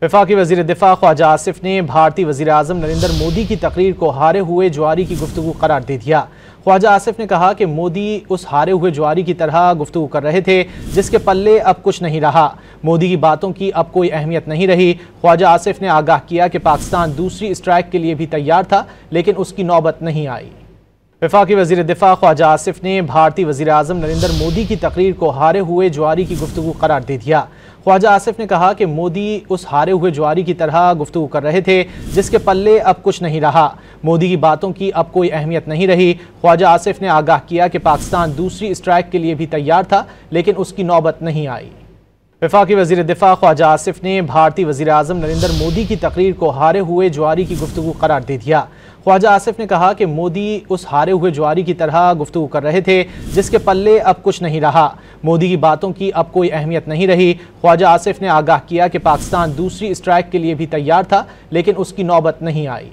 वफाकी वज़ीर दिफा ख्वाजा आसिफ ने भारतीय वज़ीर आज़म नरेंद्र मोदी की तकरीर को हारे हुए जुआरी की गुफ्तगू करार दे दिया। ख्वाजा आसिफ ने कहा कि मोदी उस हारे हुए जुआरी की तरह गुफ्तगू कर रहे थे जिसके पल्ले अब कुछ नहीं रहा। मोदी की बातों की अब कोई अहमियत नहीं रही। ख्वाजा आसिफ ने आगाह किया कि पाकिस्तान दूसरी स्ट्राइक के लिए भी तैयार था, लेकिन उसकी नौबत नहीं आई। वफाकी वज़ीर दिफा ख्वाजा आसिफ ने भारतीय वज़ीर आज़म नरेंद्र मोदी की तकरीर को हारे हुए जुआरी की गुफ्तगू करार दे दिया। ख्वाजा आसिफ ने कहा कि मोदी उस हारे हुए जुआरी की तरह गुफ्तगू कर रहे थे जिसके पल्ले अब कुछ नहीं रहा। मोदी की बातों की अब कोई अहमियत नहीं रही। ख्वाजा आसिफ ने आगाह किया कि पाकिस्तान दूसरी स्ट्राइक के लिए भी तैयार था, लेकिन उसकी नौबत नहीं आई। वफाकी वज़ीर दिफा ख्वाजा आसिफ ने भारतीय वज़ीर आज़म नरेंद्र मोदी की तकरीर को हारे हुए जुआरी की गुफ्तगू करार दे दिया। ख्वाजा आसिफ ने कहा कि मोदी उस हारे हुए जुआरी की तरह गुफ्तगू कर रहे थे जिसके पल्ले अब कुछ नहीं रहा। मोदी की बातों की अब कोई अहमियत नहीं रही। ख्वाजा आसिफ ने आगाह किया कि पाकिस्तान दूसरी स्ट्राइक के लिए भी तैयार था, लेकिन उसकी नौबत नहीं आई।